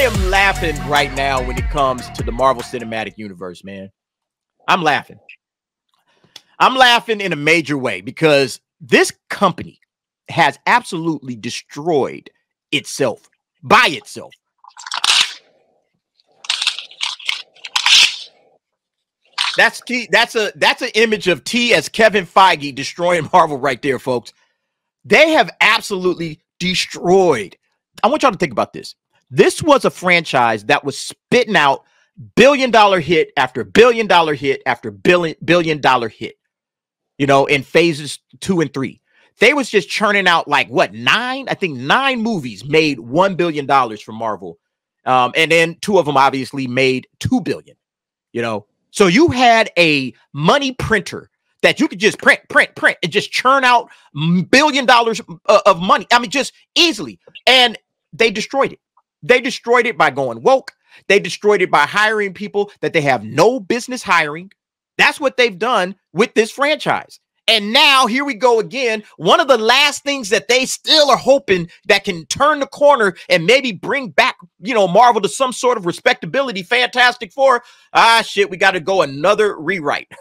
am laughing right now when it comes to the Marvel Cinematic Universe, man. I'm laughing. I'm laughing in a major way because this company has absolutely destroyed itself by itself. That's T. That's an image of T as Kevin Feige destroying Marvel right there, folks. They have absolutely destroyed. I want y'all to think about this. This was a franchise that was spitting out billion-dollar hit after billion-dollar hit after billion-dollar hit, you know, in phases 2 and 3. They was just churning out like what, 9? I think 9 movies made $1 billion for Marvel. And then 2 of them obviously made $2 billion, you know. So you had a money printer that you could just print, and just churn out $1 billion of money. I mean, just easily. And they destroyed it. They destroyed it by going woke. They destroyed it by hiring people that they have no business hiring. That's what they've done with this franchise. And now here we go again. One of the last things that they still are hoping that can turn the corner and maybe bring back, you know, Marvel to some sort of respectability. Fantastic Four. Ah, shit, we got to go another rewrite.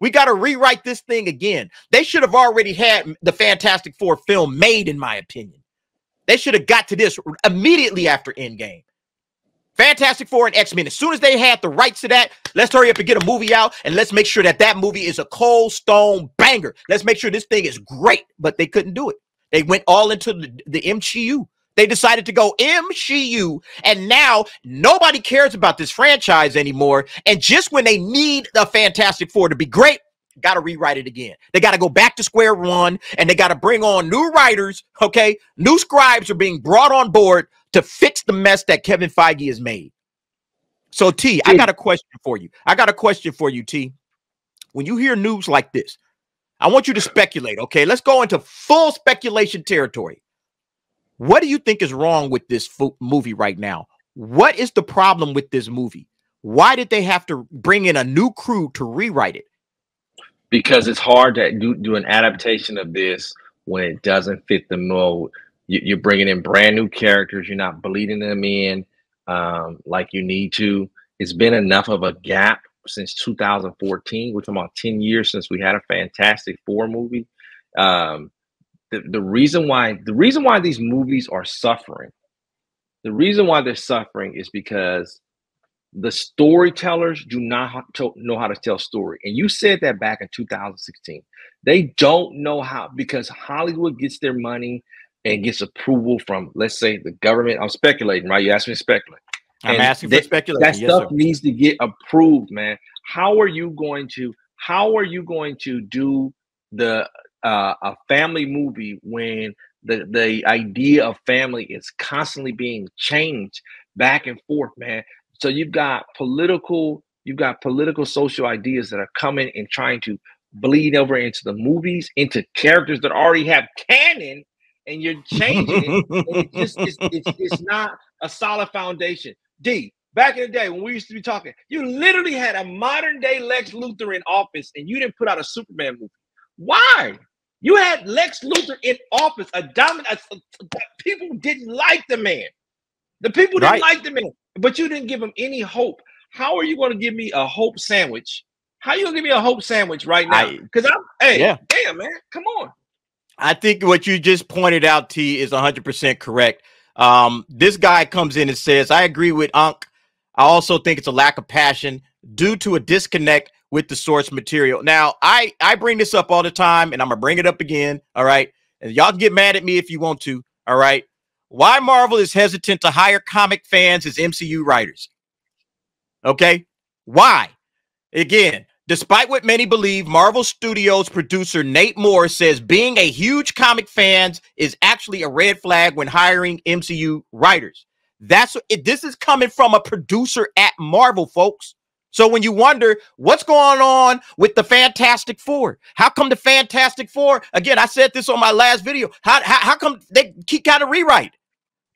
We got to rewrite this thing again. They should have already had the Fantastic Four film made, in my opinion. They should have got to this immediately after Endgame. Fantastic Four and X-Men. As soon as they had the rights to that, let's hurry up and get a movie out, and let's make sure that that movie is a cold stone banger. Let's make sure this thing is great, but they couldn't do it. They went all into the MCU. They decided to go MCU, and now nobody cares about this franchise anymore. And just when they need the Fantastic Four to be great, got to rewrite it again. They got to go back to square one, and they got to bring on new writers, okay? New scribes are being brought on board to fix the mess that Kevin Feige has made. So, T, I got a question for you. T. When you hear news like this, I want you to speculate, okay? Let's go into full speculation territory. What do you think is wrong with this movie right now? What is the problem with this movie? Why did they have to bring in a new crew to rewrite it? Because it's hard to do an adaptation of this when it doesn't fit the mold. You're bringing in brand new characters. You're not bleeding them in like you need to. It's been enough of a gap since 2014. We're talking about 10 years since we had a Fantastic Four movie. The reason why these movies are suffering, the reason why they're suffering is because the storytellers do not know how to tell story. And you said that back in 2016. They don't know how, because Hollywood gets their money and gets approval from, let's say, the government. I'm speculating, right? You asked me to speculate. I'm asking for speculation. That stuff needs to get approved, man. How are you going to do the a family movie when the idea of family is constantly being changed back and forth, man? So you've got political social ideas that are coming and trying to bleed over into the movies, into characters that already have canon, and you're changing it. It's not a solid foundation. D, back in the day when we used to be talking, you literally had a modern day Lex Luthor in office, and you didn't put out a Superman movie. Why? You had Lex Luthor in office, people didn't like the man. The people didn't like the man, but you didn't give him any hope. How are you going to give me a hope sandwich? How are you going to give me a hope sandwich right now? Because damn, man, come on. I think what you just pointed out, T, is 100% correct. This guy comes in and says, I agree with Unc. I also think it's a lack of passion due to a disconnect with the source material. Now, I bring this up all the time, and I'm going to bring it up again, all right? And y'all can get mad at me if you want to, all right? Why Marvel is hesitant to hire comic fans as MCU writers. Okay? Why? Again, despite what many believe, Marvel Studios producer Nate Moore says being a huge comic fan is actually a red flag when hiring MCU writers. This is coming from a producer at Marvel, folks. So when you wonder what's going on with the Fantastic Four, how come the Fantastic Four, again, I said this on my last video, how come they keep kind of rewrite?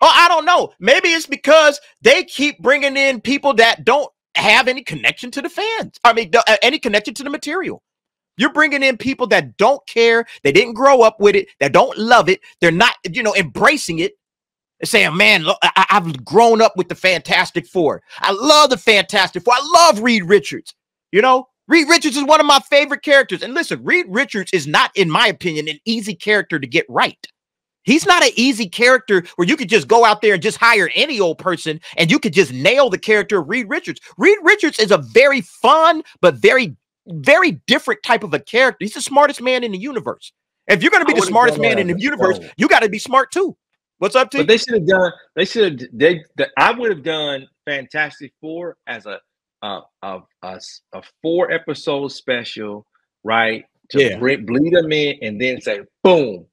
Oh, I don't know. Maybe it's because they keep bringing in people that don't have any connection to the fans. I mean, any connection to the material. You're bringing in people that don't care. They didn't grow up with it. That don't love it. They're not, embracing it. saying, man, look, I've grown up with the Fantastic Four. I love the Fantastic Four. I love Reed Richards. You know, Reed Richards is one of my favorite characters. And listen, Reed Richards is not, in my opinion, an easy character to get right. He's not an easy character where you could just go out there and just hire any old person and you could just nail the character of Reed Richards. Reed Richards is a very fun, but very, very different type of a character. He's the smartest man in the universe. If you're going to be the smartest man in the universe, you got to be smart too. What's up, T? But they should have done. I would have done Fantastic Four as a 4-episode special, right? To bleed them in, and then say, boom,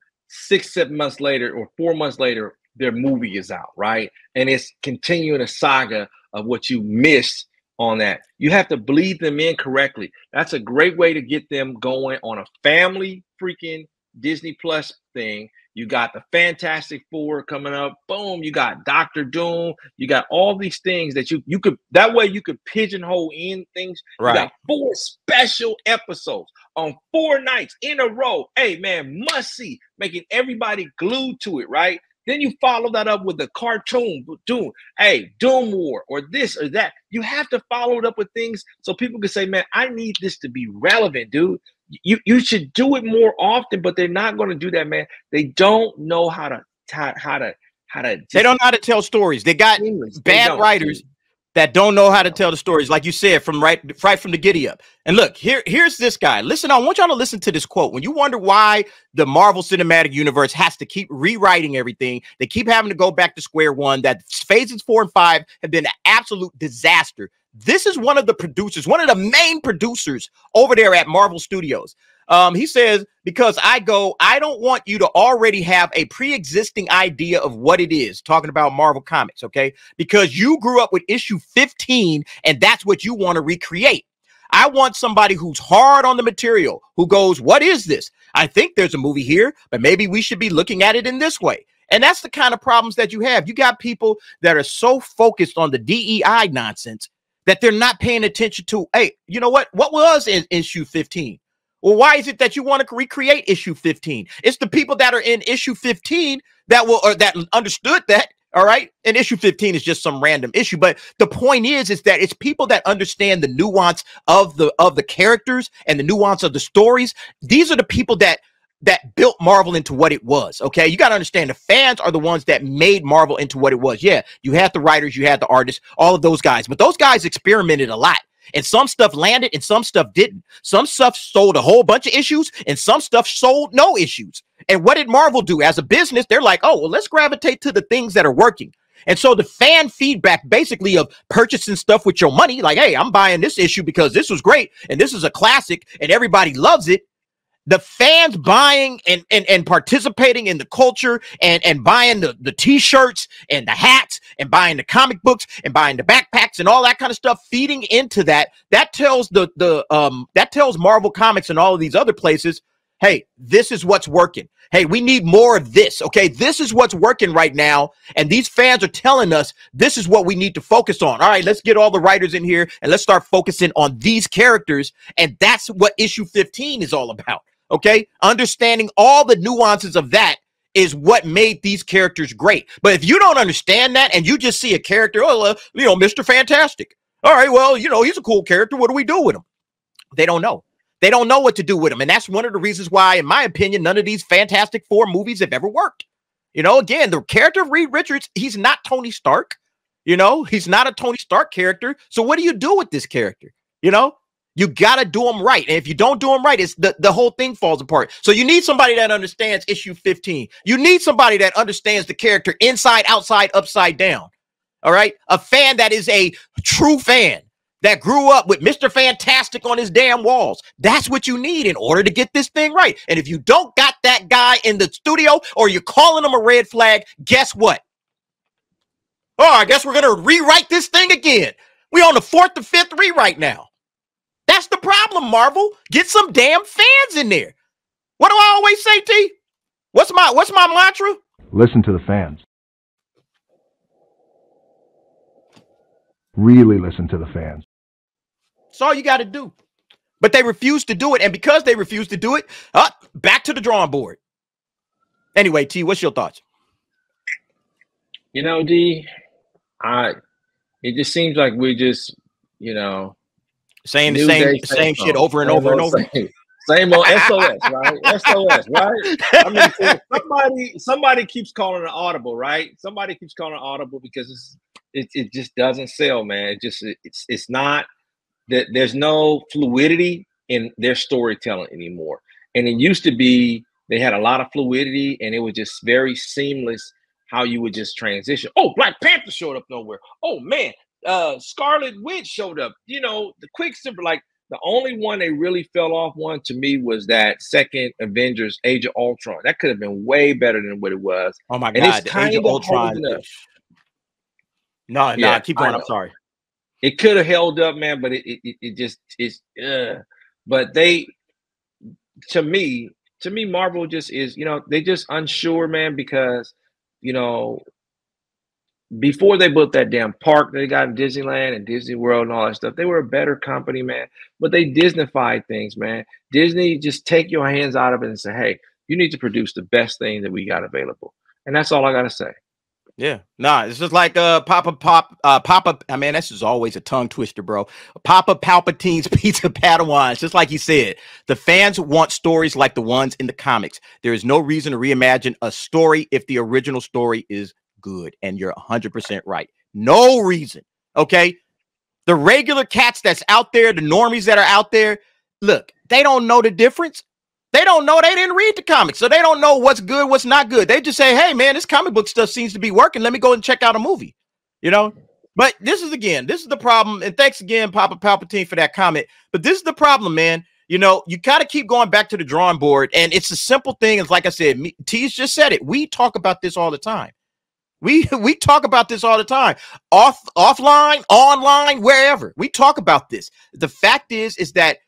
6-7 months later or 4 months later, their movie is out, right? And it's continuing a saga of what you missed on that. You have to bleed them in correctly. That's a great way to get them going on a family freaking Disney Plus thing. You got the Fantastic Four coming up. Boom. You got Dr. Doom. You got all these things that you could, that way you could pigeonhole in things. Right. You got 4 special episodes on 4 nights in a row. Hey, man, must see, making everybody glued to it, right? Then you follow that up with the cartoon, Doom, hey, Doom War, or this or that. You have to follow it up with things so people can say, man, I need this to be relevant, dude. You should do it more often, but they're not going to do that, man. They don't know how to. They don't know how to tell stories. They got bad writers that don't know how to tell the stories, like you said, from right from the giddy up. And look, here's this guy. Listen, I want y'all to listen to this quote. When you wonder why the Marvel Cinematic Universe has to keep rewriting everything, they keep having to go back to square one, that phases 4 and 5 have been an absolute disaster. This is one of the producers, one of the main producers over there at Marvel Studios. He says, because I don't want you to already have a pre-existing idea of what it is, talking about Marvel Comics, okay? Because you grew up with issue 15 and that's what you want to recreate. I want somebody who's hard on the material, who goes, what is this? I think there's a movie here, but maybe we should be looking at it in this way. And that's the kind of problems that you have. You got people that are so focused on the DEI nonsense that they're not paying attention to, hey, you know what? What was in issue 15? Well, why is it that you want to recreate issue 15? It's the people that are in issue 15 that that understood that, all right? And issue 15 is just some random issue. But the point is that it's people that understand the nuance of the characters and the nuance of the stories. These are the people that built Marvel into what it was, okay? You got to understand the fans are the ones that made Marvel into what it was. Yeah, you had the writers, you had the artists, all of those guys. But those guys experimented a lot. And some stuff landed and some stuff didn't. Some stuff sold a whole bunch of issues and some stuff sold no issues. And what did Marvel do? As a business, they're like, oh, well, let's gravitate to the things that are working. And so the fan feedback basically of purchasing stuff with your money, like, hey, I'm buying this issue because this was great and this is a classic and everybody loves it. The fans buying and participating in the culture and buying the t-shirts and the hats and buying the comic books and buying the backpacks and all that kind of stuff, feeding into that tells that tells Marvel Comics and all of these other places, hey, this is what's working. Hey, we need more of this. Okay, this is what's working right now. And these fans are telling us this is what we need to focus on. All right, let's get all the writers in here and let's start focusing on these characters. And that's what issue 15 is all about. Okay, understanding all the nuances of that is what made these characters great. But if you don't understand that and you just see a character, oh, Mr. Fantastic. All right, well, he's a cool character. What do we do with him? They don't know. They don't know what to do with him. And that's one of the reasons why, in my opinion, none of these Fantastic Four movies have ever worked. Again, the character of Reed Richards, he's not Tony Stark. He's not a Tony Stark character. So what do you do with this character? You got to do them right. And if you don't do them right, it's the whole thing falls apart. So you need somebody that understands issue 15. You need somebody that understands the character inside, outside, upside down. All right. A fan that is a true fan that grew up with Mr. Fantastic on his damn walls. That's what you need in order to get this thing right. And if you don't got that guy in the studio or you're calling him a red flag, guess what? Oh, I guess we're going to rewrite this thing again. We're on the 4th or 5th rewrite now. That's the problem, Marvel. Get some damn fans in there. What do I always say, T? What's my mantra? Listen to the fans. Really listen to the fans. That's all you got to do. But they refuse to do it. And because they refuse to do it, back to the drawing board. Anyway, T, what's your thoughts? You know, D, it just seems like we're just, saying the new day, same shit song, over and same over and old, over. same old SOS, right? SOS, right? I mean, somebody keeps calling it audible, right? Somebody keeps calling it audible because it just doesn't sell, man. It's not that there's no fluidity in their storytelling anymore. And it used to be they had a lot of fluidity and it was just very seamless how you would just transition. Oh, Black Panther showed up nowhere. Oh man, Scarlet Witch showed up. The Quicksilver, like the only one they really fell off one to me was that second Avengers Age of Ultron. That could have been way better than what it was. Oh my And it's God, the Age kind of of Ultron. holding up. No, keep going. I'm sorry. It could have held up, man, but it just is. But to me, Marvel just is. They just unsure, man, because before they built that damn park they got in Disneyland and Disney World and all that stuff, they were a better company, man. But they Disneyfied things, man. Disney just take your hands out of it and say, hey, you need to produce the best thing that we got available, and that's all I gotta say. Yeah, it's just like Papa. I mean, this is always a tongue twister, bro. Papa Palpatine's Pizza Padawans. Just like he said, the fans want stories like the ones in the comics. There is no reason to reimagine a story if the original story is good, and you're 100% right. No reason. Okay, the regular cats that's out there, the normies that are out there, look, they don't know the difference. They don't know. They didn't read the comics, so they don't know what's good, what's not good. They just say, hey, man, this comic book stuff seems to be working. Let me go and check out a movie, But this is the problem. And thanks again, Papa Palpatine, for that comment. But this is the problem, man. You got to keep going back to the drawing board. And it's a simple thing. It's like I said, T's just said it. We talk about this all the time. We talk about this all the time. Offline, online, wherever. We talk about this. The fact is that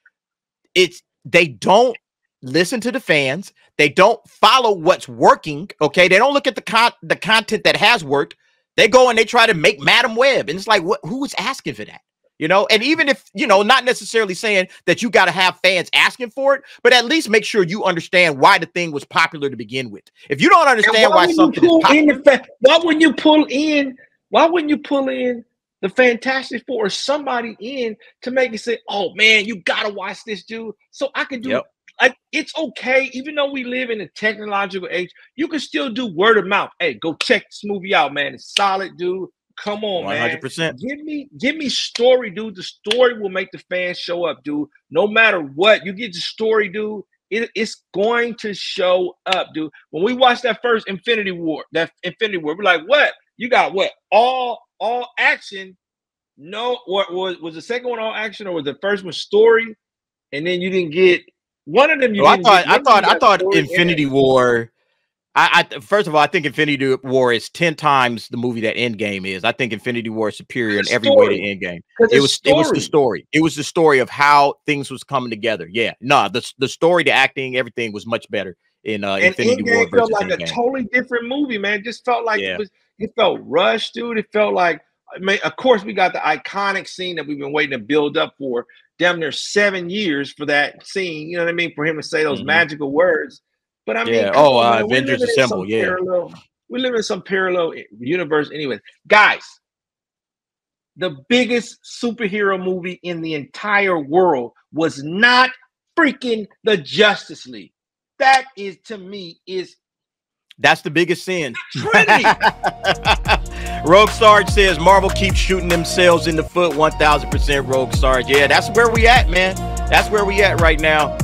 they don't listen to the fans. They don't follow what's working. Okay, they don't look at the content that has worked. They go and they try to make Madam Web, and it's like, who's asking for that? And even if not necessarily saying that you got to have fans asking for it, but at least make sure you understand why the thing was popular to begin with. If you don't understand why something is popular, why wouldn't you pull in the Fantastic Four or somebody in to make it say, oh man, you gotta watch this, dude, so I can do Yep. Like, it's okay, even though we live in a technological age, you can still do word of mouth. Hey, go check this movie out, man. It's solid, dude. Come on, 100%. man. Give me story, dude. The story will make the fans show up, dude. No matter what, you get the story, dude. It's going to show up, dude. When we watched that first Infinity War, we're like, what? You got what? All action. No, what was the second one all action, or was the first one story? And then you didn't get one of them. I thought Infinity War. First of all, I think Infinity War is 10 times the movie that Endgame is. I think Infinity War is superior in every way to Endgame. It was the story. It was the story of how things was coming together. Yeah, the story, the acting, everything was much better in Infinity War versus felt like Endgame. A totally different movie, man. It just felt like it felt rushed, dude. It felt like, I mean, of course, we got the iconic scene that we've been waiting to build up for damn near 7 years for that scene. You know what I mean? For him to say those magical words. But I mean, Avengers Assemble. Yeah, we live in some parallel universe. Anyway, guys, the biggest superhero movie in the entire world was not freaking the Justice League. That is, to me, that's the biggest sin. Trinity. Rogue Sarge says Marvel keeps shooting themselves in the foot. 1000% Rogue Sarge. Yeah, that's where we at, man. That's where we at right now.